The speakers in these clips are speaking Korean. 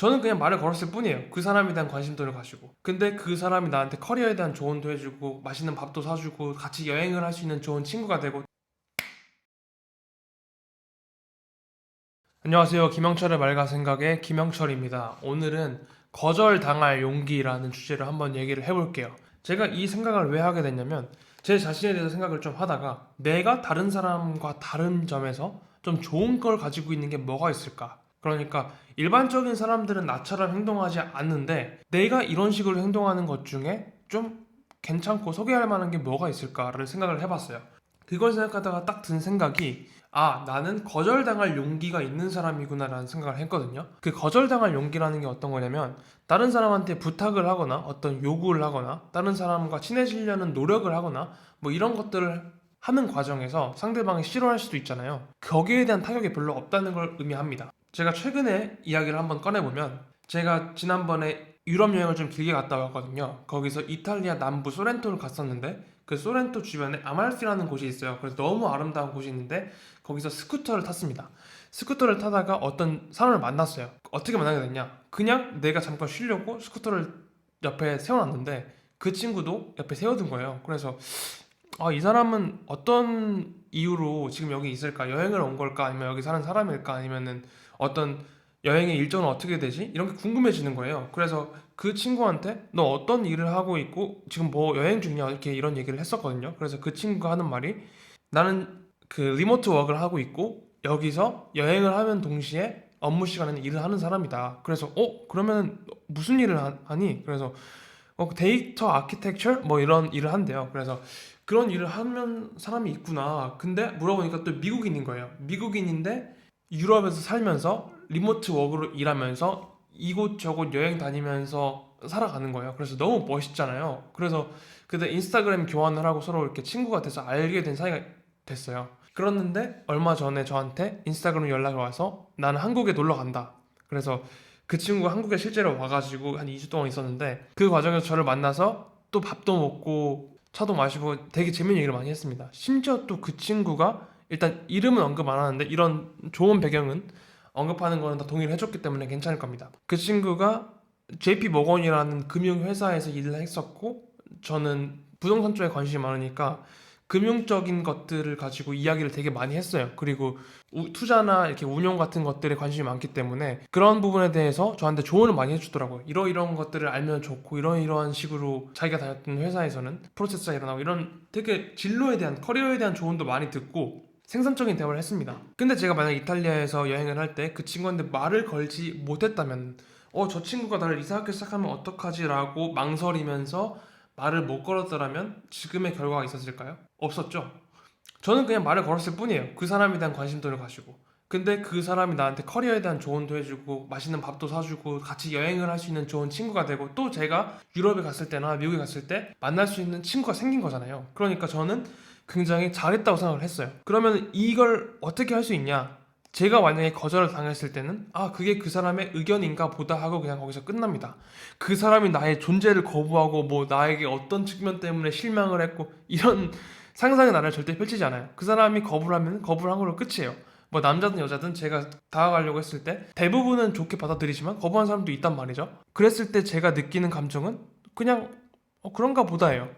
저는 그냥 말을 걸었을 뿐이에요. 그 사람에 대한 관심도를 가지고. 근데 그 사람이 나한테 커리어에 대한 조언도 해주고 맛있는 밥도 사주고 같이 여행을 할 수 있는 좋은 친구가 되고. 안녕하세요. 김영철의 말과 생각의 김영철입니다. 오늘은 거절당할 용기라는 주제를 한번 얘기를 해볼게요. 제가 이 생각을 왜 하게 됐냐면 제 자신에 대해서 생각을 좀 하다가 내가 다른 사람과 다른 점에서 좀 좋은 걸 가지고 있는 게 뭐가 있을까? 그러니까 일반적인 사람들은 나처럼 행동하지 않는데 내가 이런 식으로 행동하는 것 중에 좀 괜찮고 소개할 만한 게 뭐가 있을까를 생각을 해봤어요. 그걸 생각하다가 딱 든 생각이, 아, 나는 거절당할 용기가 있는 사람이구나라는 생각을 했거든요. 그 거절당할 용기라는 게 어떤 거냐면 다른 사람한테 부탁을 하거나 어떤 요구를 하거나 다른 사람과 친해지려는 노력을 하거나 뭐 이런 것들을 하는 과정에서 상대방이 싫어할 수도 있잖아요. 거기에 대한 타격이 별로 없다는 걸 의미합니다. 제가 최근에 이야기를 한번 꺼내보면, 제가 지난번에 유럽 여행을 좀 길게 갔다 왔거든요. 거기서 이탈리아 남부 소렌토를 갔었는데 그 소렌토 주변에 아말피라는 곳이 있어요. 그래서 너무 아름다운 곳이 있는데 거기서 스쿠터를 탔습니다. 스쿠터를 타다가 어떤 사람을 만났어요. 어떻게 만나게 됐냐? 그냥 내가 잠깐 쉬려고 스쿠터를 옆에 세워놨는데 그 친구도 옆에 세워둔 거예요. 그래서 이 사람은 어떤 이유로 지금 여기 있을까? 여행을 온 걸까? 아니면 여기 사는 사람일까? 아니면은 어떤 여행의 일정은 어떻게 되지? 이런 게 궁금해지는 거예요. 그래서 그 친구한테 너 어떤 일을 하고 있고 지금 뭐 여행 중이냐? 이렇게 이런 얘기를 했었거든요. 그래서 그 친구가 하는 말이, 나는 그 리모트 워크를 하고 있고 여기서 여행을 하면 동시에 업무 시간에는 일을 하는 사람이다. 그래서 그러면 무슨 일을 하니? 그래서 데이터 아키텍처 뭐 이런 일을 한대요. 그래서 그런 일을 하면 사람이 있구나. 근데 물어보니까 또 미국인인 거예요. 미국인인데 유럽에서 살면서 리모트 워크로 일하면서 이곳저곳 여행 다니면서 살아가는 거예요. 그래서 너무 멋있잖아요. 그래서 그때 인스타그램 교환을 하고 서로 이렇게 친구가 돼서 알게 된 사이가 됐어요. 그랬는데 얼마 전에 저한테 인스타그램 연락이 와서 나는 한국에 놀러 간다. 그래서 그 친구가 한국에 실제로 와가지고 한 2주 동안 있었는데 그 과정에서 저를 만나서 또 밥도 먹고 차도 마시고 되게 재밌는 얘기를 많이 했습니다. 심지어 또 그 친구가, 일단 이름은 언급 안 하는데 이런 좋은 배경은 언급하는 거는 다 동의를 해줬기 때문에 괜찮을 겁니다. 그 친구가 JP 모건이라는 금융회사에서 일을 했었고 저는 부동산 쪽에 관심이 많으니까 금융적인 것들을 가지고 이야기를 되게 많이 했어요. 그리고 투자나 이렇게 운용 같은 것들에 관심이 많기 때문에 그런 부분에 대해서 저한테 조언을 많이 해주더라고요. 이러이러한 것들을 알면 좋고 이러이러한 식으로 자기가 다녔던 회사에서는 프로세스가 일어나고 이런 되게 진로에 대한, 커리어에 대한 조언도 많이 듣고 생산적인 대화를 했습니다. 근데 제가 만약 이탈리아에서 여행을 할 때 그 친구한테 말을 걸지 못했다면 저 친구가 나를 이상하게 시작하면 어떡하지? 라고 망설이면서 말을 못 걸었더라면 지금의 결과가 있었을까요? 없었죠. 저는 그냥 말을 걸었을 뿐이에요. 그 사람에 대한 관심도를 가지고. 근데 그 사람이 나한테 커리어에 대한 조언도 해주고 맛있는 밥도 사주고 같이 여행을 할 수 있는 좋은 친구가 되고, 또 제가 유럽에 갔을 때나 미국에 갔을 때 만날 수 있는 친구가 생긴 거잖아요. 그러니까 저는 굉장히 잘했다고 생각을 했어요. 그러면 이걸 어떻게 할 수 있냐? 제가 만약에 거절을 당했을 때는 그게 그 사람의 의견인가 보다 하고 그냥 거기서 끝납니다. 그 사람이 나의 존재를 거부하고 뭐 나에게 어떤 측면 때문에 실망을 했고 이런 상상의 나를 절대 펼치지 않아요. 그 사람이 거부를 하면 거부를 한 걸로 끝이에요. 뭐 남자든 여자든 제가 다가가려고 했을 때 대부분은 좋게 받아들이지만 거부한 사람도 있단 말이죠. 그랬을 때 제가 느끼는 감정은 그냥 그런가 보다예요.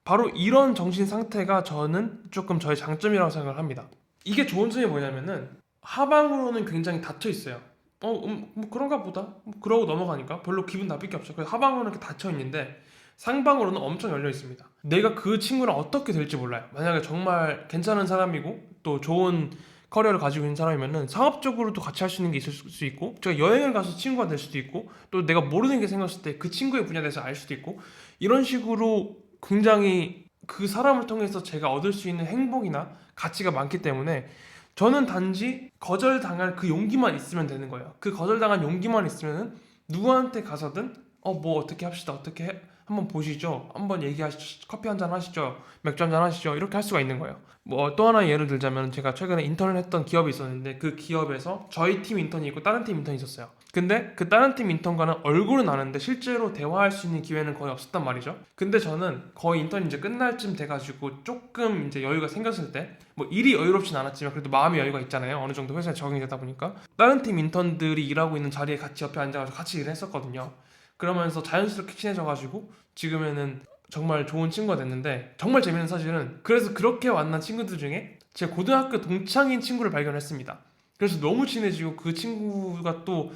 바로 이런 정신 상태가 저는 조금 저의 장점이라고 생각을 합니다. 이게 좋은 점이 뭐냐면은 하방으로는 굉장히 닫혀 있어요. 뭐 그런가 보다. 뭐 그러고 넘어가니까 별로 기분 나쁠 게 없죠. 그래서 하방으로는 이렇게 닫혀 있는데 상방으로는 엄청 열려 있습니다. 내가 그 친구랑 어떻게 될지 몰라요. 만약에 정말 괜찮은 사람이고 또 좋은 커리어를 가지고 있는 사람이면은 사업적으로도 같이 할 수 있는 게 있을 수 있고, 제가 여행을 가서 친구가 될 수도 있고, 또 내가 모르는 게 생겼을 때 그 친구의 분야에 대해서 알 수도 있고, 이런 식으로 굉장히 그 사람을 통해서 제가 얻을 수 있는 행복이나 가치가 많기 때문에 저는 단지 거절당할 그 용기만 있으면 되는 거예요. 그 거절당한 용기만 있으면은 누구한테 가서든 뭐 어떻게 합시다. 한번 보시죠. 한번 얘기하시죠. 커피 한잔 하시죠. 맥주 한잔 하시죠. 이렇게 할 수가 있는 거예요. 뭐 또 하나 예를 들자면 제가 최근에 인턴을 했던 기업이 있었는데 그 기업에서 저희 팀 인턴이 있고 다른 팀 인턴이 있었어요. 근데 그 다른 팀 인턴과는 얼굴은 아는데 실제로 대화할 수 있는 기회는 거의 없었단 말이죠. 근데 저는 거의 인턴이 이제 끝날 쯤 돼가지고 조금 이제 여유가 생겼을 때, 뭐 일이 여유롭진 않았지만 그래도 마음의 여유가 있잖아요. 어느 정도 회사에 적응이 되다 보니까 다른 팀 인턴들이 일하고 있는 자리에 같이 옆에 앉아가지고 같이 일을 했었거든요. 그러면서 자연스럽게 친해져가지고 지금에는 정말 좋은 친구가 됐는데, 정말 재밌는 사실은 그래서 그렇게 만난 친구들 중에 제 고등학교 동창인 친구를 발견했습니다. 그래서 너무 친해지고 그 친구가 또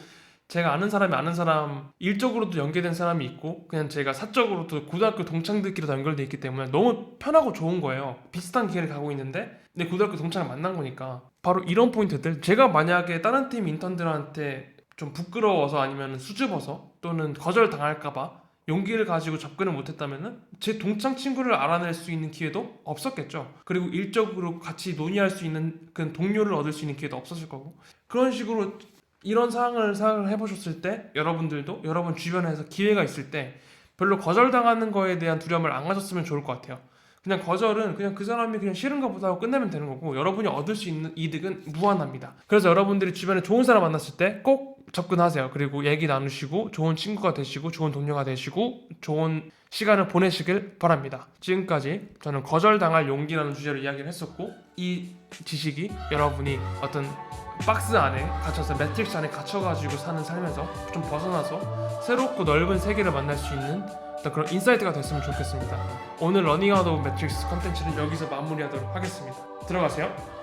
제가 아는 사람이 아는 사람, 일적으로도 연계된 사람이 있고 그냥 제가 사적으로도 고등학교 동창들끼리 다 연결돼 있기 때문에 너무 편하고 좋은 거예요. 비슷한 길을 가고 있는데 내 고등학교 동창을 만난 거니까. 바로 이런 포인트들, 제가 만약에 다른 팀 인턴들한테 좀 부끄러워서 아니면 수줍어서 또는 거절당할까봐 용기를 가지고 접근을 못했다면은 제 동창 친구를 알아낼 수 있는 기회도 없었겠죠. 그리고 일적으로 같이 논의할 수 있는 그 동료를 얻을 수 있는 기회도 없었을 거고. 그런 식으로 이런 상황을 생각을 해보셨을 때 여러분들도 여러분 주변에서 기회가 있을 때 별로 거절당하는 거에 대한 두려움을 안 가졌으면 좋을 것 같아요. 그냥 거절은 그냥 그 사람이 그냥 싫은가 보다 하고 끝내면 되는 거고, 여러분이 얻을 수 있는 이득은 무한합니다. 그래서 여러분들이 주변에 좋은 사람 만났을 때 꼭 접근하세요. 그리고 얘기 나누시고 좋은 친구가 되시고 좋은 동료가 되시고 좋은 시간을 보내시길 바랍니다. 지금까지 저는 거절당할 용기라는 주제로 이야기를 했었고, 이 지식이 여러분이 어떤 박스 안에 갇혀서 매트릭스 안에 갇혀가지고 사는 삶에서 좀 벗어나서 새롭고 넓은 세계를 만날 수 있는 어떤 그런 인사이트가 됐으면 좋겠습니다. 오늘 러닝 아웃 오브 매트릭스 컨텐츠는 여기서 마무리하도록 하겠습니다. 들어가세요.